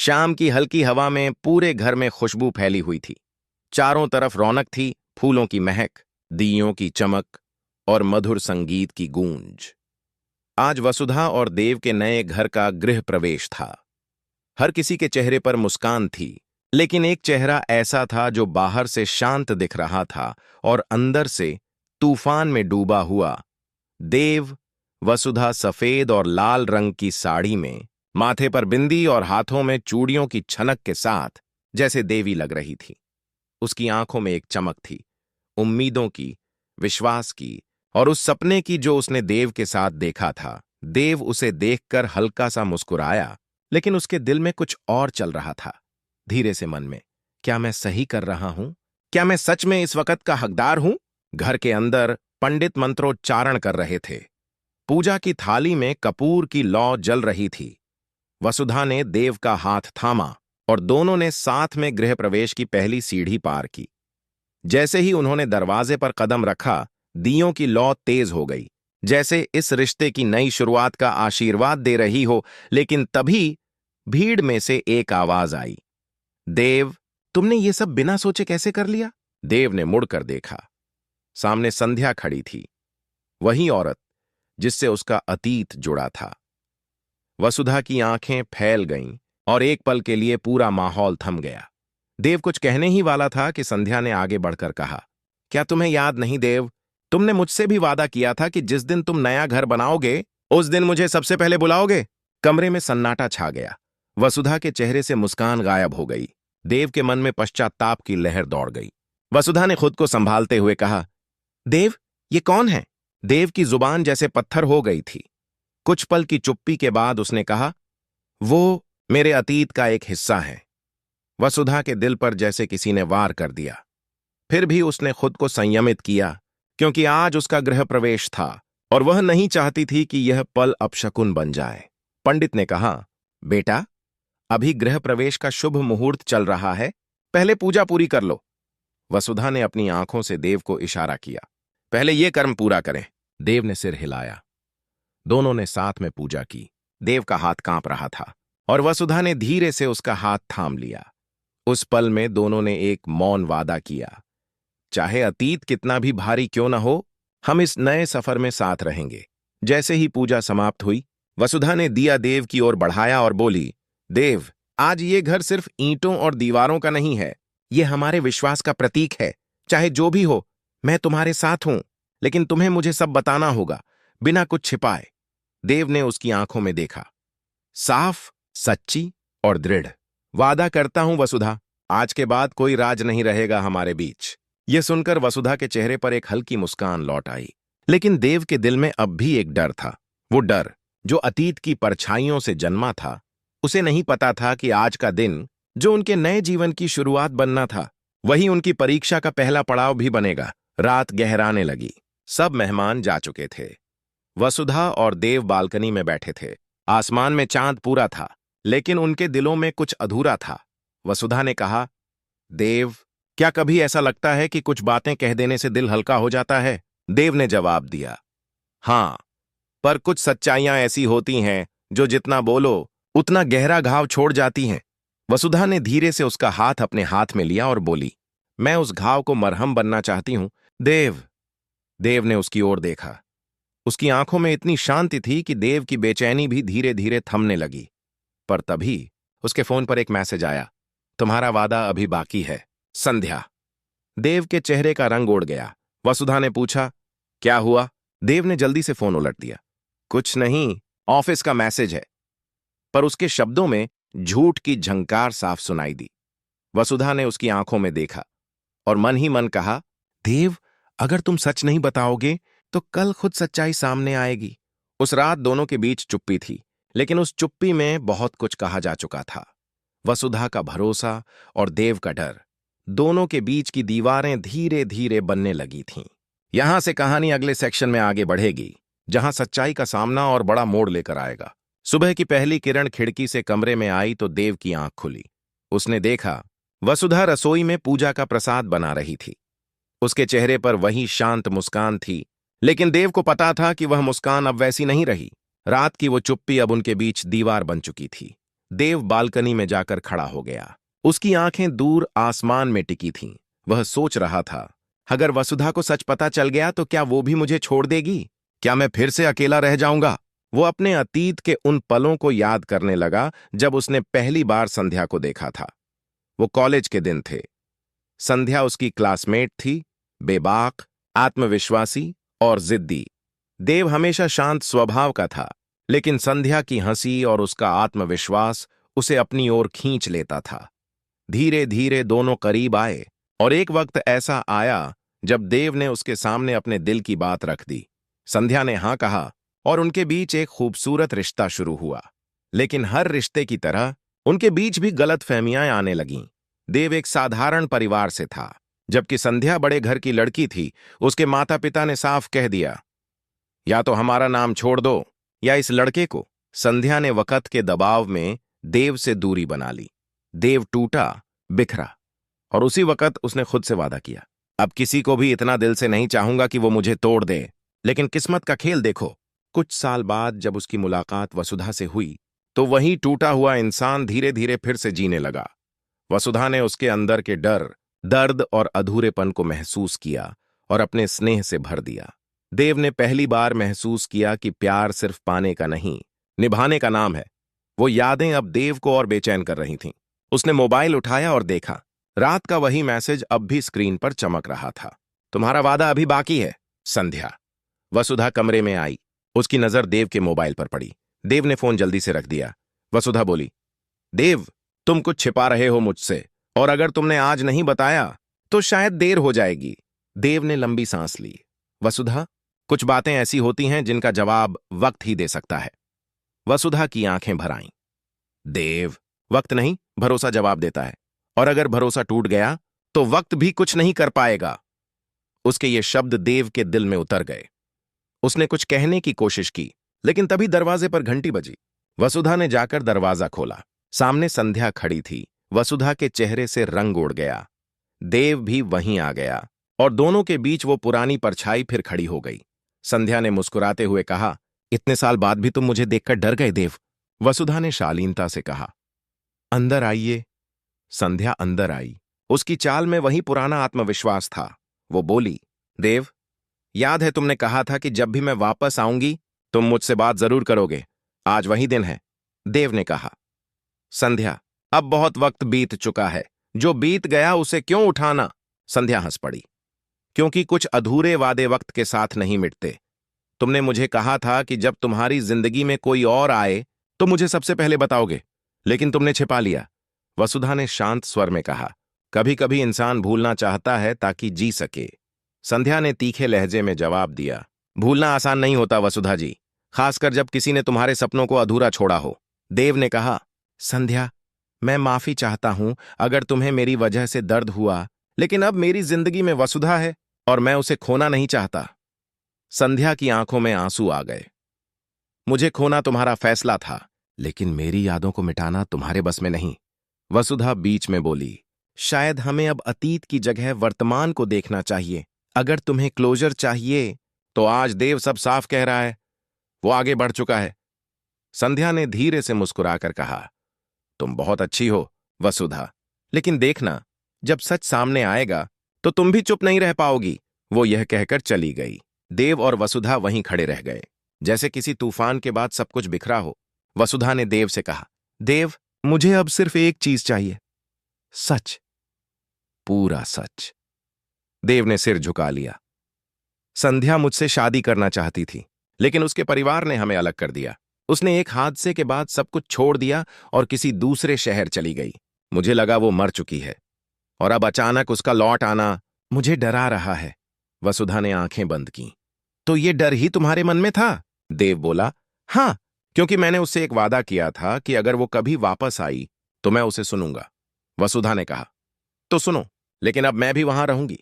शाम की हल्की हवा में पूरे घर में खुशबू फैली हुई थी। चारों तरफ रौनक थी, फूलों की महक, दियों की चमक और मधुर संगीत की गूंज। आज वसुधा और देव के नए घर का गृह प्रवेश था। हर किसी के चेहरे पर मुस्कान थी, लेकिन एक चेहरा ऐसा था जो बाहर से शांत दिख रहा था और अंदर से तूफान में डूबा हुआ। देव। वसुधा सफेद और लाल रंग की साड़ी में, माथे पर बिंदी और हाथों में चूड़ियों की छनक के साथ जैसे देवी लग रही थी। उसकी आंखों में एक चमक थी, उम्मीदों की, विश्वास की और उस सपने की जो उसने देव के साथ देखा था। देव उसे देखकर हल्का सा मुस्कुराया, लेकिन उसके दिल में कुछ और चल रहा था। धीरे से मन में, क्या मैं सही कर रहा हूं? क्या मैं सच में इस वक्त का हकदार हूं? घर के अंदर पंडित मंत्रोच्चारण कर रहे थे। पूजा की थाली में कपूर की लौ जल रही थी। वसुधा ने देव का हाथ थामा और दोनों ने साथ में गृह प्रवेश की पहली सीढ़ी पार की। जैसे ही उन्होंने दरवाजे पर कदम रखा, दियों की लौ तेज हो गई, जैसे इस रिश्ते की नई शुरुआत का आशीर्वाद दे रही हो। लेकिन तभी भीड़ में से एक आवाज आई, देव, तुमने ये सब बिना सोचे कैसे कर लिया? देव ने मुड़कर देखा। सामने संध्या खड़ी थी, वही औरत जिससे उसका अतीत जुड़ा था। वसुधा की आंखें फैल गईं और एक पल के लिए पूरा माहौल थम गया। देव कुछ कहने ही वाला था कि संध्या ने आगे बढ़कर कहा, क्या तुम्हें याद नहीं देव, तुमने मुझसे भी वादा किया था कि जिस दिन तुम नया घर बनाओगे उस दिन मुझे सबसे पहले बुलाओगे। कमरे में सन्नाटा छा गया। वसुधा के चेहरे से मुस्कान गायब हो गई। देव के मन में पश्चाताप की लहर दौड़ गई। वसुधा ने खुद को संभालते हुए कहा, देव, ये कौन है? देव की जुबान जैसे पत्थर हो गई थी। कुछ पल की चुप्पी के बाद उसने कहा, वो मेरे अतीत का एक हिस्सा है। वसुधा के दिल पर जैसे किसी ने वार कर दिया। फिर भी उसने खुद को संयमित किया, क्योंकि आज उसका गृह प्रवेश था और वह नहीं चाहती थी कि यह पल अपशकुन बन जाए। पंडित ने कहा, बेटा, अभी गृह प्रवेश का शुभ मुहूर्त चल रहा है, पहले पूजा पूरी कर लो। वसुधा ने अपनी आंखों से देव को इशारा किया, पहले यह कर्म पूरा करें। देव ने सिर हिलाया। दोनों ने साथ में पूजा की। देव का हाथ कांप रहा था और वसुधा ने धीरे से उसका हाथ थाम लिया। उस पल में दोनों ने एक मौन वादा किया, चाहे अतीत कितना भी भारी क्यों न हो, हम इस नए सफर में साथ रहेंगे। जैसे ही पूजा समाप्त हुई, वसुधा ने दिया देव की ओर बढ़ाया और बोली, देव, आज ये घर सिर्फ ईंटों और दीवारों का नहीं है, ये हमारे विश्वास का प्रतीक है। चाहे जो भी हो, मैं तुम्हारे साथ हूं, लेकिन तुम्हें मुझे सब बताना होगा, बिना कुछ छिपाए। देव ने उसकी आंखों में देखा, साफ, सच्ची और दृढ़। वादा करता हूं वसुधा, आज के बाद कोई राज नहीं रहेगा हमारे बीच। यह सुनकर वसुधा के चेहरे पर एक हल्की मुस्कान लौट आई। लेकिन देव के दिल में अब भी एक डर था। वो डर जो अतीत की परछाइयों से जन्मा था। उसे नहीं पता था कि आज का दिन, जो उनके नए जीवन की शुरुआत बनना था, वही उनकी परीक्षा का पहला पड़ाव भी बनेगा। रात गहराने लगी। सब मेहमान जा चुके थे। वसुधा और देव बालकनी में बैठे थे। आसमान में चांद पूरा था, लेकिन उनके दिलों में कुछ अधूरा था। वसुधा ने कहा, देव, क्या कभी ऐसा लगता है कि कुछ बातें कह देने से दिल हल्का हो जाता है? देव ने जवाब दिया, हां, पर कुछ सच्चाइयां ऐसी होती हैं जो जितना बोलो उतना गहरा घाव छोड़ जाती हैं। वसुधा ने धीरे से उसका हाथ अपने हाथ में लिया और बोली, मैं उस घाव को मरहम बनना चाहती हूं देव। देव ने उसकी ओर देखा। उसकी आंखों में इतनी शांति थी कि देव की बेचैनी भी धीरे धीरे थमने लगी। पर तभी उसके फोन पर एक मैसेज आया, तुम्हारा वादा अभी बाकी है, संध्या। देव के चेहरे का रंग उड़ गया। वसुधा ने पूछा, क्या हुआ? देव ने जल्दी से फोन उलट दिया, कुछ नहीं, ऑफिस का मैसेज है। पर उसके शब्दों में झूठ की झंकार साफ सुनाई दी। वसुधा ने उसकी आंखों में देखा और मन ही मन कहा, देव, अगर तुम सच नहीं बताओगे तो कल खुद सच्चाई सामने आएगी। उस रात दोनों के बीच चुप्पी थी, लेकिन उस चुप्पी में बहुत कुछ कहा जा चुका था। वसुधा का भरोसा और देव का डर, दोनों के बीच की दीवारें धीरे धीरे बनने लगी थीं। यहां से कहानी अगले सेक्शन में आगे बढ़ेगी, जहां सच्चाई का सामना और बड़ा मोड़ लेकर आएगा। सुबह की पहली किरण खिड़की से कमरे में आई तो देव की आंख खुली। उसने देखा, वसुधा रसोई में पूजा का प्रसाद बना रही थी। उसके चेहरे पर वही शांत मुस्कान थी, लेकिन देव को पता था कि वह मुस्कान अब वैसी नहीं रही। रात की वो चुप्पी अब उनके बीच दीवार बन चुकी थी। देव बालकनी में जाकर खड़ा हो गया। उसकी आंखें दूर आसमान में टिकी थीं। वह सोच रहा था, अगर वसुधा को सच पता चल गया तो क्या वो भी मुझे छोड़ देगी? क्या मैं फिर से अकेला रह जाऊंगा? वो अपने अतीत के उन पलों को याद करने लगा जब उसने पहली बार संध्या को देखा था। वो कॉलेज के दिन थे। संध्या उसकी क्लासमेट थी, बेबाक, आत्मविश्वासी और जिद्दी। देव हमेशा शांत स्वभाव का था, लेकिन संध्या की हंसी और उसका आत्मविश्वास उसे अपनी ओर खींच लेता था। धीरे धीरे दोनों करीब आए और एक वक्त ऐसा आया जब देव ने उसके सामने अपने दिल की बात रख दी। संध्या ने हां कहा और उनके बीच एक खूबसूरत रिश्ता शुरू हुआ। लेकिन हर रिश्ते की तरह उनके बीच भी गलतफहमियां आने लगीं। देव एक साधारण परिवार से था, जबकि संध्या बड़े घर की लड़की थी। उसके माता पिता ने साफ कह दिया, या तो हमारा नाम छोड़ दो या इस लड़के को। संध्या ने वक्त के दबाव में देव से दूरी बना ली। देव टूटा, बिखरा, और उसी वक्त उसने खुद से वादा किया, अब किसी को भी इतना दिल से नहीं चाहूंगा कि वो मुझे तोड़ दे। लेकिन किस्मत का खेल देखो, कुछ साल बाद जब उसकी मुलाकात वसुधा से हुई तो वही टूटा हुआ इंसान धीरे धीरे फिर से जीने लगा। वसुधा ने उसके अंदर के डर, दर्द और अधूरेपन को महसूस किया और अपने स्नेह से भर दिया। देव ने पहली बार महसूस किया कि प्यार सिर्फ पाने का नहीं, निभाने का नाम है। वो यादें अब देव को और बेचैन कर रही थीं। उसने मोबाइल उठाया और देखा, रात का वही मैसेज अब भी स्क्रीन पर चमक रहा था। तुम्हारा वादा अभी बाकी है, संध्या। वसुधा कमरे में आई। उसकी नजर देव के मोबाइल पर पड़ी। देव ने फोन जल्दी से रख दिया। वसुधा बोली, देव, तुम कुछ छिपा रहे हो मुझसे, और अगर तुमने आज नहीं बताया तो शायद देर हो जाएगी। देव ने लंबी सांस ली। वसुधा, कुछ बातें ऐसी होती हैं जिनका जवाब वक्त ही दे सकता है। वसुधा की आंखें भर आईं। देव, वक्त नहीं, भरोसा जवाब देता है, और अगर भरोसा टूट गया तो वक्त भी कुछ नहीं कर पाएगा। उसके ये शब्द देव के दिल में उतर गए। उसने कुछ कहने की कोशिश की, लेकिन तभी दरवाजे पर घंटी बजी। वसुधा ने जाकर दरवाजा खोला। सामने संध्या खड़ी थी। वसुधा के चेहरे से रंग उड़ गया। देव भी वहीं आ गया और दोनों के बीच वो पुरानी परछाई फिर खड़ी हो गई। संध्या ने मुस्कुराते हुए कहा, इतने साल बाद भी तुम मुझे देखकर डर गए देव। वसुधा ने शालीनता से कहा, अंदर आइए। संध्या अंदर आई। उसकी चाल में वही पुराना आत्मविश्वास था। वो बोली, देव, याद है तुमने कहा था कि जब भी मैं वापस आऊंगी तुम मुझसे बात जरूर करोगे। आज वही दिन है। देव ने कहा। संध्या, अब बहुत वक्त बीत चुका है, जो बीत गया उसे क्यों उठाना? संध्या हंस पड़ी, क्योंकि कुछ अधूरे वादे वक्त के साथ नहीं मिटते। तुमने मुझे कहा था कि जब तुम्हारी जिंदगी में कोई और आए तो मुझे सबसे पहले बताओगे, लेकिन तुमने छिपा लिया। वसुधा ने शांत स्वर में कहा, कभी कभी इंसान भूलना चाहता है ताकि जी सके। संध्या ने तीखे लहजे में जवाब दिया, भूलना आसान नहीं होता वसुधा जी, खासकर जब किसी ने तुम्हारे सपनों को अधूरा छोड़ा हो। देव ने कहा, संध्या, मैं माफी चाहता हूं अगर तुम्हें मेरी वजह से दर्द हुआ, लेकिन अब मेरी जिंदगी में वसुधा है और मैं उसे खोना नहीं चाहता। संध्या की आंखों में आंसू आ गए। मुझे खोना तुम्हारा फैसला था, लेकिन मेरी यादों को मिटाना तुम्हारे बस में नहीं। वसुधा बीच में बोली, शायद हमें अब अतीत की जगह वर्तमान को देखना चाहिए। अगर तुम्हें क्लोजर चाहिए तो आज देव सब साफ कह रहा है, वो आगे बढ़ चुका है। संध्या ने धीरे से मुस्कुराकर कहा, तुम बहुत अच्छी हो वसुधा, लेकिन देखना, जब सच सामने आएगा तो तुम भी चुप नहीं रह पाओगी। वो यह कहकर चली गई। देव और वसुधा वहीं खड़े रह गए, जैसे किसी तूफान के बाद सब कुछ बिखरा हो। वसुधा ने देव से कहा, देव, मुझे अब सिर्फ एक चीज चाहिए, सच, पूरा सच। देव ने सिर झुका लिया। संध्या मुझसे शादी करना चाहती थी, लेकिन उसके परिवार ने हमें अलग कर दिया। उसने एक हादसे के बाद सब कुछ छोड़ दिया और किसी दूसरे शहर चली गई। मुझे लगा वो मर चुकी है, और अब अचानक उसका लौट आना मुझे डरा रहा है। वसुधा ने आंखें बंद की। तो ये डर ही तुम्हारे मन में था? देव बोला, हां, क्योंकि मैंने उससे एक वादा किया था कि अगर वो कभी वापस आई तो मैं उसे सुनूंगा। वसुधा ने कहा, तो सुनो, लेकिन अब मैं भी वहां रहूंगी,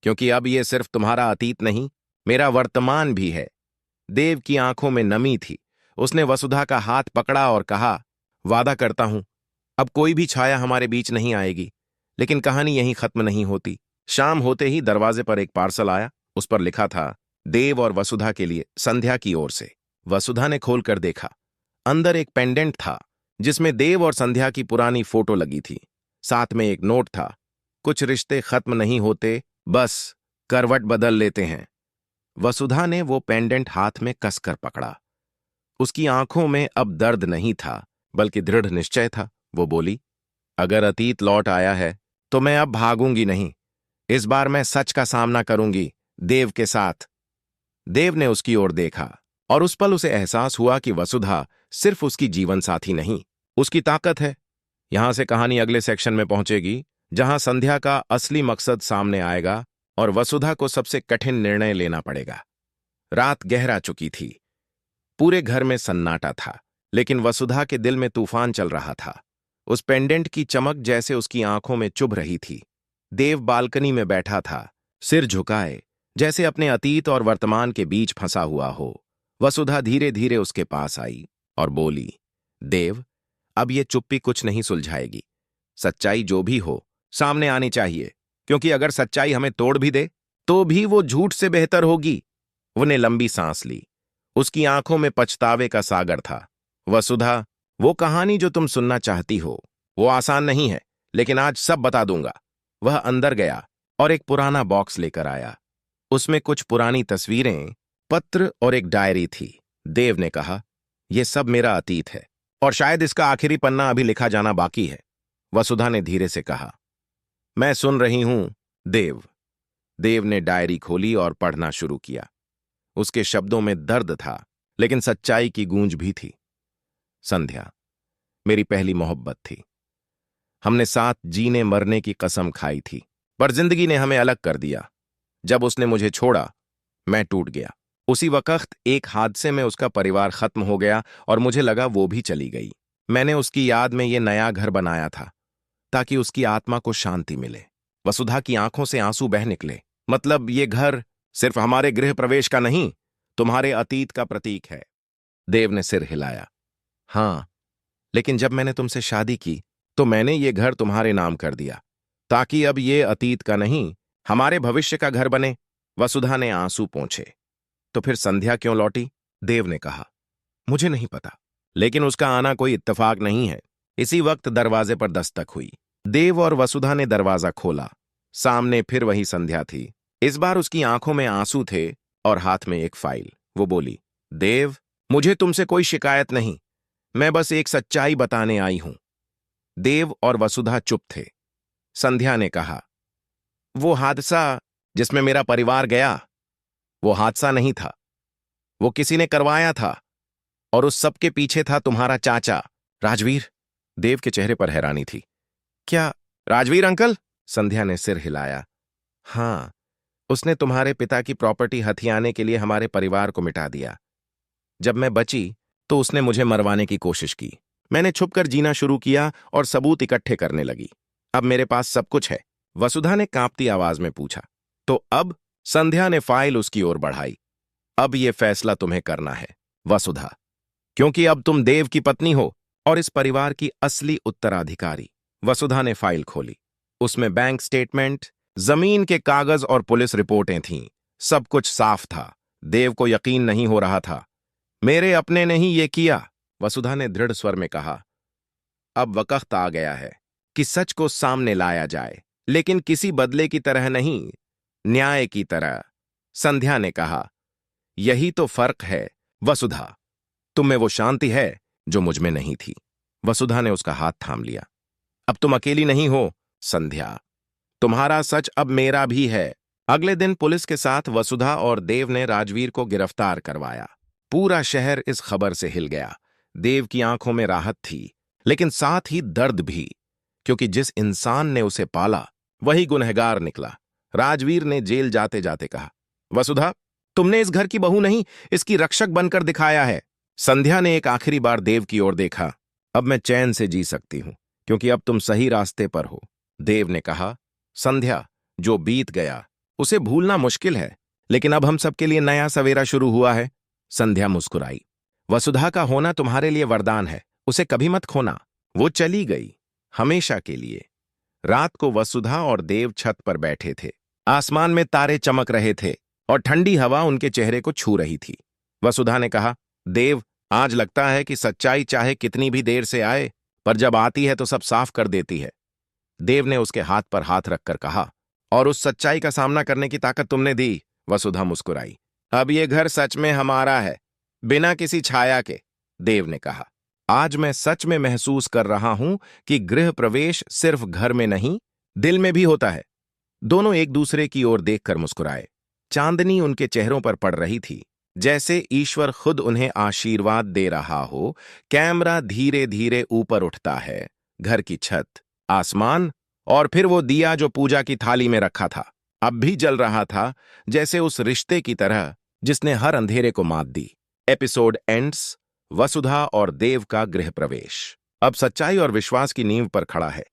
क्योंकि अब ये सिर्फ तुम्हारा अतीत नहीं, मेरा वर्तमान भी है। देव की आंखों में नमी थी। उसने वसुधा का हाथ पकड़ा और कहा, वादा करता हूं, अब कोई भी छाया हमारे बीच नहीं आएगी। लेकिन कहानी यहीं खत्म नहीं होती। शाम होते ही दरवाजे पर एक पार्सल आया। उस पर लिखा था, देव और वसुधा के लिए, संध्या की ओर से। वसुधा ने खोलकर देखा। अंदर एक पेंडेंट था जिसमें देव और संध्या की पुरानी फोटो लगी थी। साथ में एक नोट था, कुछ रिश्ते खत्म नहीं होते, बस करवट बदल लेते हैं। वसुधा ने वो पेंडेंट हाथ में कसकर पकड़ा। उसकी आंखों में अब दर्द नहीं था, बल्कि दृढ़ निश्चय था। वो बोली, अगर अतीत लौट आया है तो मैं अब भागूंगी नहीं। इस बार मैं सच का सामना करूंगी, देव के साथ। देव ने उसकी ओर देखा और उस पल उसे एहसास हुआ कि वसुधा सिर्फ उसकी जीवन साथी नहीं, उसकी ताकत है। यहां से कहानी अगले सेक्शन में पहुंचेगी, जहां संध्या का असली मकसद सामने आएगा और वसुधा को सबसे कठिन निर्णय लेना पड़ेगा। रात गहरा चुकी थी। पूरे घर में सन्नाटा था, लेकिन वसुधा के दिल में तूफान चल रहा था। उस पेंडेंट की चमक जैसे उसकी आंखों में चुभ रही थी। देव बालकनी में बैठा था, सिर झुकाए, जैसे अपने अतीत और वर्तमान के बीच फंसा हुआ हो। वसुधा धीरे धीरे उसके पास आई और बोली, देव, अब ये चुप्पी कुछ नहीं सुलझाएगी। सच्चाई जो भी हो सामने आनी चाहिए, क्योंकि अगर सच्चाई हमें तोड़ भी दे तो भी वो झूठ से बेहतर होगी। उसने लंबी सांस ली। उसकी आंखों में पछतावे का सागर था। वसुधा, वो कहानी जो तुम सुनना चाहती हो वो आसान नहीं है, लेकिन आज सब बता दूंगा। वह अंदर गया और एक पुराना बॉक्स लेकर आया। उसमें कुछ पुरानी तस्वीरें, पत्र और एक डायरी थी। देव ने कहा, यह सब मेरा अतीत है और शायद इसका आखिरी पन्ना अभी लिखा जाना बाकी है। वसुधा ने धीरे से कहा, मैं सुन रही हूं, देव। देव ने डायरी खोली और पढ़ना शुरू किया। उसके शब्दों में दर्द था, लेकिन सच्चाई की गूंज भी थी। संध्या मेरी पहली मोहब्बत थी। हमने साथ जीने मरने की कसम खाई थी, पर जिंदगी ने हमें अलग कर दिया। जब उसने मुझे छोड़ा, मैं टूट गया। उसी वक्त एक हादसे में उसका परिवार खत्म हो गया और मुझे लगा वो भी चली गई। मैंने उसकी याद में ये नया घर बनाया था, ताकि उसकी आत्मा को शांति मिले। वसुधा की आंखों से आंसू बह निकले। मतलब ये घर सिर्फ हमारे गृह प्रवेश का नहीं, तुम्हारे अतीत का प्रतीक है। देव ने सिर हिलाया। हां, लेकिन जब मैंने तुमसे शादी की तो मैंने ये घर तुम्हारे नाम कर दिया, ताकि अब ये अतीत का नहीं, हमारे भविष्य का घर बने। वसुधा ने आंसू पोंछे। तो फिर संध्या क्यों लौटी? देव ने कहा, मुझे नहीं पता, लेकिन उसका आना कोई इत्तेफाक नहीं है। इसी वक्त दरवाजे पर दस्तक हुई। देव और वसुधा ने दरवाजा खोला। सामने फिर वही संध्या थी। इस बार उसकी आंखों में आंसू थे और हाथ में एक फाइल। वो बोली, देव, मुझे तुमसे कोई शिकायत नहीं, मैं बस एक सच्चाई बताने आई हूं। देव और वसुधा चुप थे। संध्या ने कहा, वो हादसा जिसमें मेरा परिवार गया, वो हादसा नहीं था, वो किसी ने करवाया था, और उस सब के पीछे था तुम्हारा चाचा राजवीर। देव के चेहरे पर हैरानी थी। क्या राजवीर अंकल? संध्या ने सिर हिलाया। हां, उसने तुम्हारे पिता की प्रॉपर्टी हथियाने के लिए हमारे परिवार को मिटा दिया। जब मैं बची तो उसने मुझे मरवाने की कोशिश की। मैंने छुपकर जीना शुरू किया और सबूत इकट्ठे करने लगी। अब मेरे पास सब कुछ है। वसुधा ने कांपती आवाज में पूछा, तो अब? संध्या ने फाइल उसकी ओर बढ़ाई। अब यह फैसला तुम्हें करना है, वसुधा, क्योंकि अब तुम देव की पत्नी हो और इस परिवार की असली उत्तराधिकारी। वसुधा ने फाइल खोली। उसमें बैंक स्टेटमेंट, जमीन के कागज और पुलिस रिपोर्टें थीं। सब कुछ साफ था। देव को यकीन नहीं हो रहा था। मेरे अपने ने ही ये किया, वसुधा ने दृढ़ स्वर में कहा। अब वक्त आ गया है कि सच को सामने लाया जाए, लेकिन किसी बदले की तरह नहीं, न्याय की तरह। संध्या ने कहा, यही तो फर्क है वसुधा, तुम में वो शांति है जो मुझ में नहीं थी। वसुधा ने उसका हाथ थाम लिया। अब तुम अकेली नहीं हो संध्या, तुम्हारा सच अब मेरा भी है। अगले दिन पुलिस के साथ वसुधा और देव ने राजवीर को गिरफ्तार करवाया। पूरा शहर इस खबर से हिल गया। देव की आंखों में राहत थी, लेकिन साथ ही दर्द भी, क्योंकि जिस इंसान ने उसे पाला वही गुनहगार निकला। राजवीर ने जेल जाते जाते कहा, वसुधा, तुमने इस घर की बहू नहीं, इसकी रक्षक बनकर दिखाया है। संध्या ने एक आखिरी बार देव की ओर देखा। अब मैं चैन से जी सकती हूं, क्योंकि अब तुम सही रास्ते पर हो। देव ने कहा, संध्या, जो बीत गया उसे भूलना मुश्किल है, लेकिन अब हम सबके लिए नया सवेरा शुरू हुआ है। संध्या मुस्कुराई। वसुधा का होना तुम्हारे लिए वरदान है, उसे कभी मत खोना। वो चली गई, हमेशा के लिए। रात को वसुधा और देव छत पर बैठे थे। आसमान में तारे चमक रहे थे और ठंडी हवा उनके चेहरे को छू रही थी। वसुधा ने कहा, देव, आज लगता है कि सच्चाई चाहे कितनी भी देर से आए, पर जब आती है तो सब साफ कर देती है। देव ने उसके हाथ पर हाथ रखकर कहा। और उस सच्चाई का सामना करने की ताकत तुमने दी। वसुधा मुस्कुराई। अब ये घर सच में हमारा है, बिना किसी छाया के, देव ने कहा। आज मैं सच में महसूस कर रहा हूं कि गृह प्रवेश सिर्फ घर में नहीं, दिल में भी होता है। दोनों एक दूसरे की ओर देखकर मुस्कुराए। चांदनी उनके चेहरों पर पड़ रही थी, जैसे ईश्वर खुद उन्हें आशीर्वाद दे रहा हो। कैमरा धीरे धीरे ऊपर उठता है। घर की छत, आसमान, और फिर वो दिया जो पूजा की थाली में रखा था, अब भी जल रहा था, जैसे उस रिश्ते की तरह जिसने हर अंधेरे को मात दी। Episode ends. वसुधा और देव का गृह प्रवेश अब सच्चाई और विश्वास की नींव पर खड़ा है।